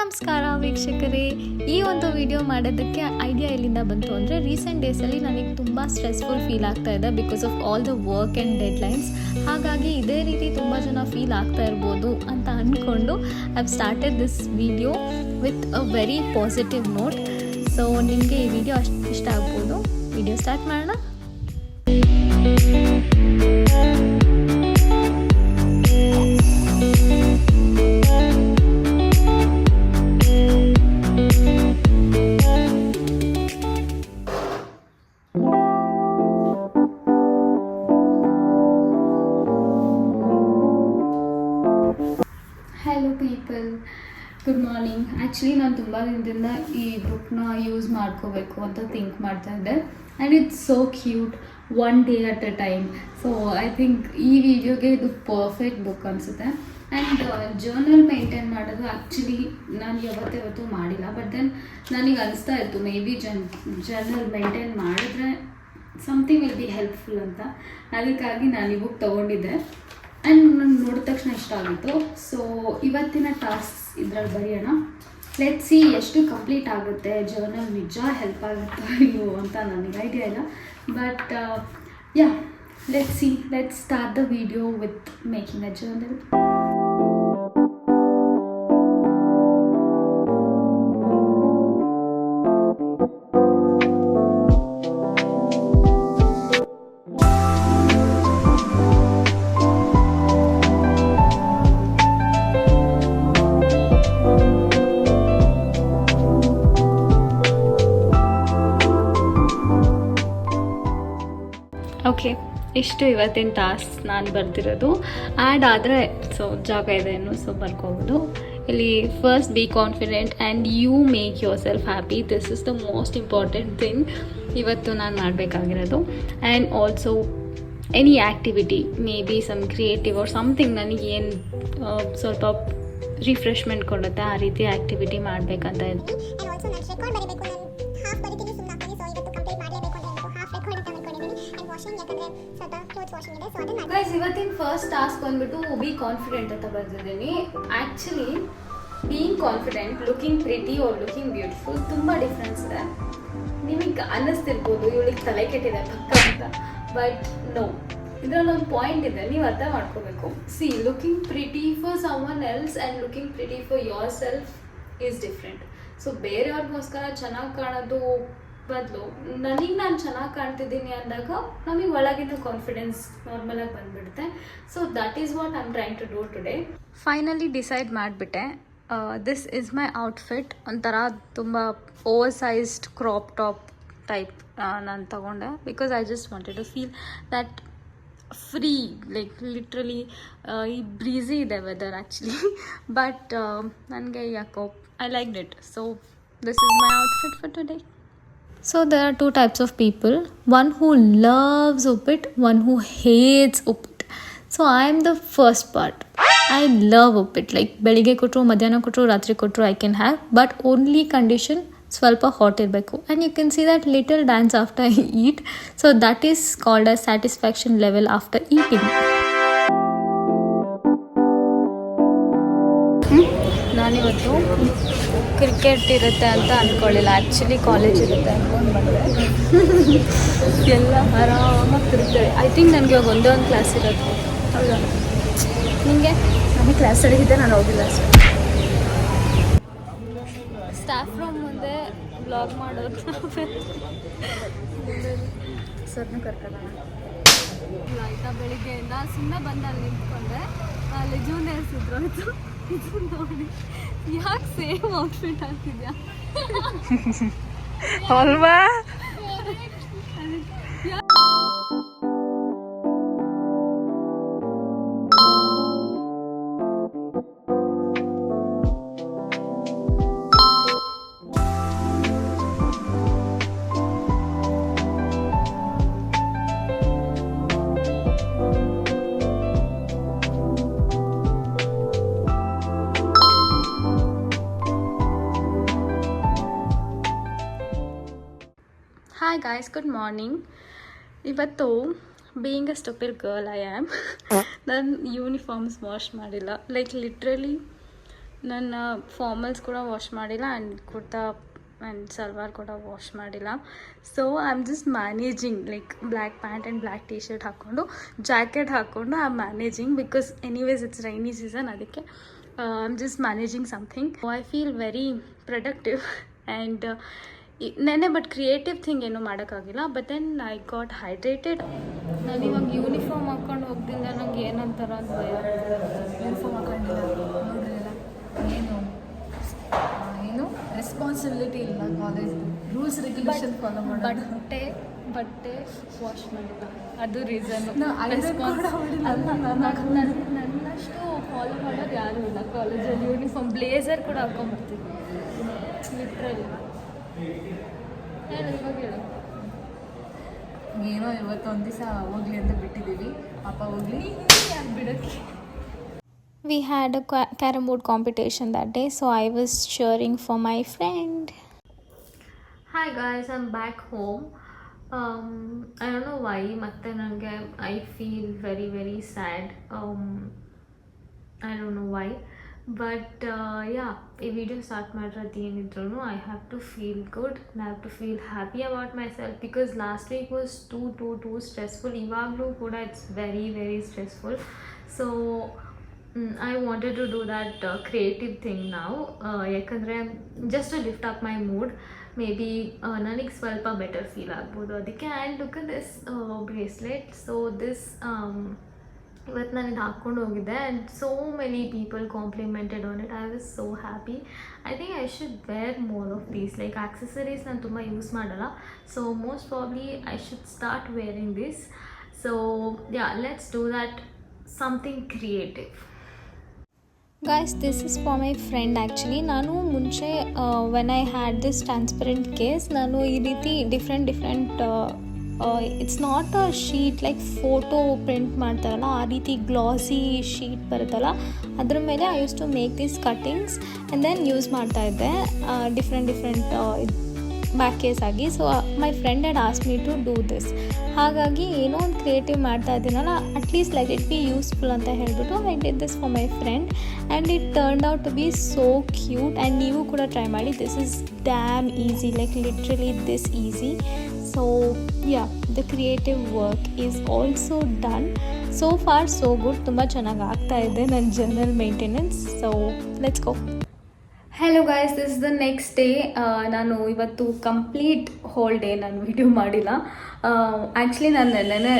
ನಮಸ್ಕಾರ ವೀಕ್ಷಕರೇ. ಈ ಒಂದು ವಿಡಿಯೋ ಮಾಡೋದಕ್ಕೆ ಐಡಿಯಾ ಎಲ್ಲಿಂದ ಬಂತು ಅಂದರೆ ರೀಸೆಂಟ್ ಡೇಸಲ್ಲಿ ನನಗೆ ತುಂಬ ಸ್ಟ್ರೆಸ್ಫುಲ್ ಫೀಲ್ ಆಗ್ತಾ ಇದೆ because of all the work and deadlines. ಹಾಗಾಗಿ ಇದೇ ರೀತಿ ತುಂಬ ಜನ ಫೀಲ್ ಆಗ್ತಾ ಇರ್ಬೋದು ಅಂತ ಅಂದ್ಕೊಂಡು I have started this video with a very positive note. So ನಿಮಗೆ ಈ ವಿಡಿಯೋ ಅಷ್ಟು ಇಷ್ಟ ಆಗ್ಬೋದು. ವಿಡಿಯೋ ಸ್ಟಾರ್ಟ್ ಮಾಡೋಣ. Hello people, good morning. Actually ನಾನು ತುಂಬ ದಿನದಿಂದ ಈ ಬುಕ್ನ ಯೂಸ್ ಮಾಡ್ಕೋಬೇಕು ಅಂತ ಥಿಂಕ್ ಮಾಡ್ತಾ ಇದ್ದೆ. And it's so cute, one day at a time. So I think ಈ ವಿಡಿಯೋಗೆ ಇದು ಪರ್ಫೆಕ್ಟ್ ಬುಕ್ ಅನಿಸುತ್ತೆ. ಆ್ಯಂಡ್ ಜರ್ನಲ್ ಮೇಂಟೈನ್ ಮಾಡೋದು ಆ್ಯಕ್ಚುಲಿ ನಾನು ಯಾವತ್ತೂ ಮಾಡಿಲ್ಲ. ಬಟ್ ದೆನ್ ನನಗೆ ಅನಿಸ್ತಾ ಇತ್ತು ಮೇ ಬಿ ಜರ್ನಲ್ ಮೇಂಟೈನ್ ಮಾಡಿದ್ರೆ ಸಮಥಿಂಗ್ ವಿಲ್ ಬಿ ಹೆಲ್ಪ್ಫುಲ್ ಅಂತ. ಅದಕ್ಕಾಗಿ ನಾನು ಈ ಬುಕ್ ತೊಗೊಂಡಿದ್ದೆ ಆ್ಯಂಡ್ ನಾನು ನೋಡಿದ ತಕ್ಷಣ ಇಷ್ಟ ಆಗಿತ್ತು. ಸೊ ಇವತ್ತಿನ ಟಾಸ್ಕ್ ಇದ್ರಲ್ಲಿ ಬರೆಯೋಣ. ಲೆಟ್ಸ್ ಸಿ ಎಷ್ಟು ಕಂಪ್ಲೀಟ್ ಆಗುತ್ತೆ, ಜರ್ನಲ್ ನಿಜ ಹೆಲ್ಪ್ ಆಗುತ್ತಾ ಇಲ್ವೋ ಅಂತ ನನಗೆ ಐಡಿಯಾ ಇಲ್ಲ. But yeah, let's see, let's start the video with making a journal. Okay, ಇಷ್ಟು ಇವತ್ತಿನ ಟಾಸ್ಕ್ ನಾನು ಬರ್ತಿರೋದು. ಆ್ಯಡ್ ಆದರೆ ಸೊ ಜಾಗ ಇದೆ ಇನ್ನು, ಸೊ ಬರ್ಕೋಬೋದು. ಇಲ್ಲಿ first be confident and you make yourself happy. This is the most important thing ಇವತ್ತು ನಾನು ಮಾಡಬೇಕಾಗಿರೋದು. And also any activity, maybe some creative or something ನನಗೇನು ಸ್ವಲ್ಪ ರಿಫ್ರೆಶ್ಮೆಂಟ್ ಕೊಡುತ್ತೆ ಆ ರೀತಿ ಆ್ಯಕ್ಟಿವಿಟಿ ಮಾಡಬೇಕಂತ ಇತ್ತು. ಗೈಸ್, ಇವತ್ತಿನ ಫಸ್ಟ್ ಟಾಸ್ಕ್ ಬಂದ್ಬಿಟ್ಟು ಬಿ ಕಾನ್ಫಿಡೆಂಟ್ ಅಂತ ಬರ್ತಿದ್ದೀನಿ. Actually being confident, looking pretty or looking beautiful ತುಂಬ ಡಿಫ್ರೆನ್ಸ್ ಇದೆ. ನಿಮಗೆ ಅನ್ನಿಸ್ತಿರ್ಬೋದು ಇವಳಿಗೆ ತಲೆ ಕೆಟ್ಟಿದೆ ಪಕ್ಕ ಅಂತ. ಬಟ್ ನೋ, ಇದರಲ್ಲಿ ಒಂದು ಪಾಯಿಂಟ್ ಇದೆ, ನೀವು ಅರ್ಥ ಮಾಡ್ಕೋಬೇಕು. See, looking pretty for someone else and looking pretty for yourself is different. So ಬೇರೆಯವ್ರಿಗೋಸ್ಕರ ಚೆನ್ನಾಗಿ ಕಾಣೋದು ಬದಲು ನನಗೆ ನಾನು ಚೆನ್ನಾಗಿ ಕಾಣ್ತಿದ್ದೀನಿ ಅಂದಾಗ ನಮಗೆ ಒಳಗಿನ ಕಾನ್ಫಿಡೆನ್ಸ್ ನಾರ್ಮಲಾಗಿ ಬಂದುಬಿಡುತ್ತೆ. So that is what I am trying to do today. Finally decide ಮಾಡಿಬಿಟ್ಟೆ. This is my outfit. ಒಂಥರ ತುಂಬ over sized crop top type ನಾನು ತಗೊಂಡೆ because I just wanted to feel that free, like literally ಈ breezy ಇದೆ weather actually. But ನನಗೆ ಯಾಕೋ I like it. So this is my outfit for today. So there are two types of people, one who loves Uppit, one who hates Uppit. So I am the first part. I love Uppit. Like ಬೆಳಿಗ್ಗೆ ಕೊಟ್ಟರು, ಮಧ್ಯಾಹ್ನ ಕೊಟ್ಟರು, ರಾತ್ರಿ ಕೊಟ್ಟರು I can have, but only condition ಸ್ವಲ್ಪ hot ಇರಬೇಕು. And you can see that little dance after I eat. So that is called as satisfaction level after eating. ನಾನಿವತ್ತು cricket ಇರುತ್ತೆ ಅಂತ ಅಂದ್ಕೊಳ್ಳಿಲ್ಲ, ಆ್ಯಕ್ಚುಲಿ ಕಾಲೇಜ್ ಇರುತ್ತೆ ಅಂದ್ಕೊಂಡು ಬಂದರೆ ಎಲ್ಲ ಆರಾಮಾಗಿ ತಿರುಗ್ತಾರೆ. ಐ ಥಿಂಕ್ ನನಗೆ ಇವಾಗ ಒಂದೇ ಒಂದು ಕ್ಲಾಸ್ ಇರೋದು. ಹೌದಾ? ನಿಮಗೆ? ನನಗೆ ಕ್ಲಾಸ್ ಅಡಿಗಿದ್ದೆ, ನಾನು ಹೋಗಿಲ್ಲ ಅಷ್ಟೇ. ಸ್ಟಾಫ್ ರೂಮ್ ಮುಂದೆ ಬ್ಲಾಗ್ ಮಾಡೋದು ಸರ್ನ ಕರ್ಕೊಳ್ಳೋಣ. ಆಯಿತಾ, ಬೆಳಿಗ್ಗೆಯಿಂದ ಸುಮ್ಮನೆ ಬಂದು ಅಲ್ಲಿ ನಿಂತ್ಕೊಂಡೆ. ಅಲ್ಲಿ ಜೂನಿಯರ್ಸ್ ಇದ್ರು, ಇದು ನೋಡಿ ಯಾಕೆ ಸೇಮ್ ಔಟ್ಫಿಟ್ ಹಾಕಿದ್ಯಾ ಅಲ್ವಾ? Hi guys, good morning. ಇವತ್ತು being a stupid girl I am. ನಾನು ಯೂನಿಫಾರ್ಮ್ಸ್ ವಾಶ್ ಮಾಡಿಲ್ಲ. ಲೈಕ್ ಲಿಟ್ರಲಿ ನನ್ನ ಫಾರ್ಮಲ್ಸ್ ಕೂಡ ವಾಶ್ ಮಾಡಿಲ್ಲ ಆ್ಯಂಡ್ ಕುರ್ತಾ ಆ್ಯಂಡ್ ಸಲ್ವಾರ್ ಕೂಡ ವಾಶ್ ಮಾಡಿಲ್ಲ. So I am just managing like black pant and black T shirt ಹಾಕ್ಕೊಂಡು jacket ಹಾಕ್ಕೊಂಡು I am managing because anyways it's rainy season. ಅದಕ್ಕೆ I am just managing something. I feel very productive and ನೆನ್ನೆ but creative thing ಏನೂ ಮಾಡೋಕ್ಕಾಗಿಲ್ಲ. But then I got hydrated. ನಾನು ಇವಾಗ uniform ಹಾಕ್ಕೊಂಡು ಹೋಗ್ತಿಲ್ಲ, ನಂಗೆ ಏನಂತಾರ ಅಂತ ಭಯ. ಯೂನಿಫಾರ್ಮ್ ಹಾಕೊಂಡಿಲ್ಲ ನೋಡ್ರಿಲ್ಲ, ಏನು ರೆಸ್ಪಾನ್ಸಿಬಿಲಿಟಿ ಇಲ್ಲ ಕಾಲೇಜ್ ರೂಲ್ಸ್ ರೆಗ್ಯುಲೇಷನ್ ಫಾಲೋ ಮಾಡೋದು. ಬಟ್ಟೆ ವಾಶ್ ಮಾಡಿಲ್ಲ, ಅದು ರೀಸನ್. ನನ್ನಷ್ಟು ಫಾಲೋ ಮಾಡೋದು ಯಾರೂ ಇಲ್ಲ ಕಾಲೇಜಲ್ಲಿ. ಯೂನಿಫಾರ್ಮ್ ಬ್ಲೇಸರ್ ಕೂಡ ಹಾಕ್ಕೊಂಬರ್ತೀನಿ ಲಿಟ್ರಲಿ. ಹೇಳು ಇವಾಗ ಹೇಳು. ಏನೋ ಇವತ್ತು ಒಂದು ದಿವಸ ಹೋಗ್ಲಿ ಅಂತ ಬಿಟ್ಟಿದ್ದೀವಿ. ಪಾಪ ಹೋಗ್ಲಿ ಯಾಕೆ ಬಿಡೋಕ್ಕೆ. We had a carom board competition that day, so I was cheering for my friend. Hi guys, I'm back home. I don't know why, matte nange I feel very very sad. I don't know why, but yeah, ಈ video start ಮಾಡಿರೋದು ಏನಿದ್ರು I have to feel good and I have to feel happy about myself because last week was too stressful. ಇವಾಗಲೂ ಕೂಡ it's very very stressful. So I wanted to do that creative thing now, ಯಾಕಂದರೆ just to lift up my mood. Maybe ನನಗೆ ಸ್ವಲ್ಪ better feel ಆಗ್ಬೋದು ಅದಕ್ಕೆ. And look at this bracelet. So this ಇವತ್ತು ನಾನು ಇದು ಹಾಕ್ಕೊಂಡು ಹೋಗಿದ್ದೆ and so many people complimented on it. I was so happy. I think I should wear more of these like accessories. ನಾನು ತುಂಬ ಯೂಸ್ ಮಾಡಲ್ಲ. So most probably I should start wearing this. So yeah, let's do that something creative. Guys, this is for my friend actually. ನಾನು ಮುಂಚೆ when I had this transparent case, ನಾನು ಈ ರೀತಿ different it's not a sheet like photo print ಮಾಡ್ತಾರಲ್ಲ ಆ ರೀತಿ glossy sheet ಬರುತ್ತಲ್ಲ ಅದ್ರ ಮೇಲೆ I use to make this cuttings and then use ಮಾಡ್ತಾಯಿದ್ದೆ ಡಿಫ್ರೆಂಟ್ ಬ್ಯಾಕ್ ಕೇಸ್ ಆಗಿ. So my friend had ask me to do this. ಹಾಗಾಗಿ ಏನೋ ಒಂದು ಕ್ರಿಯೇಟಿವ್ ಮಾಡ್ತಾ ಇದ್ದೀನಲ್ಲ, at least let it be useful ಅಂತ ಹೇಳಿಬಿಟ್ಟು I did this for my friend and it turned out to be so cute. And ನೀವು ಕೂಡ ಟ್ರೈ ಮಾಡಿ. This is dam easy, like literally this easy. So yeah, the creative work is also done. So for so good. ತುಂಬ ಚೆನ್ನಾಗಿ ಆಗ್ತಾ ಇದೆ ನನ್ನ general maintenance. So let's go. Hello guys, this is the next day. ನಾನು ಇವತ್ತು complete whole day ನಾನು video ಮಾಡಿಲ್ಲ. Actually ನಾನು ನೆನ್ನೆ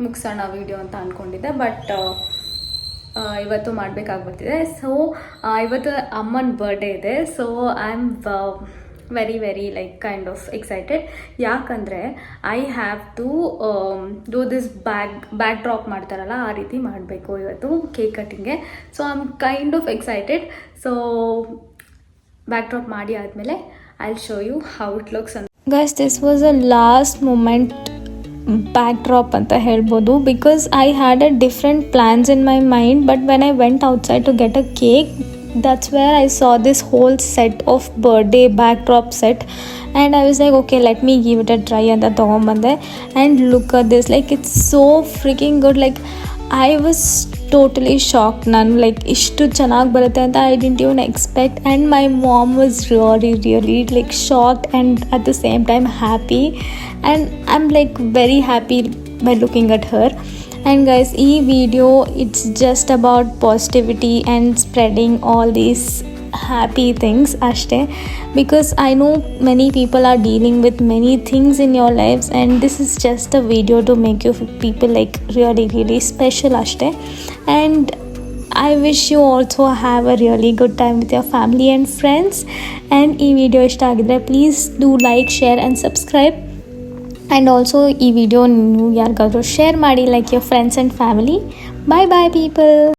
ಮುಗಿಸೋಣ ವಿಡಿಯೋ ಅಂತ ಅಂದ್ಕೊಂಡಿದ್ದೆ, ಬಟ್ ಇವತ್ತು ಮಾಡಬೇಕಾಗ್ಬರ್ತಿದೆ. ಸೊ ಇವತ್ತು ಅಮ್ಮನ ಬರ್ಡೇ ಇದೆ. So I am very like kind of excited. ಯಾಕಂದರೆ I have to do this backdrop ಮಾಡ್ತಾರಲ್ಲ ಆ ರೀತಿ ಮಾಡಬೇಕು ಇವತ್ತು ಕೇಕ್ ಕಟ್ಟಿಂಗ್ಗೆ. So I am kind of excited. So backdrop ಮಾಡಿ ಆದಮೇಲೆ I will show you how it looks ಅಂತ. Guys, this was a last moment backdrop ಅಂತ ಹೇಳ್ಬೋದು because I had a different plans in my mind. But when I went outside to get a cake, that's where I saw this whole set of birthday backdrop set and I was like, okay, let me give it a try anta tagomande. And look at this, like it's so freaking good. Like I was totally shocked. Nan like ishtu chanag barutte anta I didn't even expect. And my mom was really like shocked and at the same time happy, and I'm like very happy by looking at her. And guys, ee video it's just about positivity and spreading all these happy things ashte, because I know many people are dealing with many things in your lives and this is just a video to make you people like really special ashte. And I wish you also have a really good time with your family and friends. And ee video ishta agidre please do like, share and subscribe. And also ಈ video ನೀವು ಯಾರಿಗಾದ್ರೂ share ಮಾಡಿ, like your friends and family. Bye people.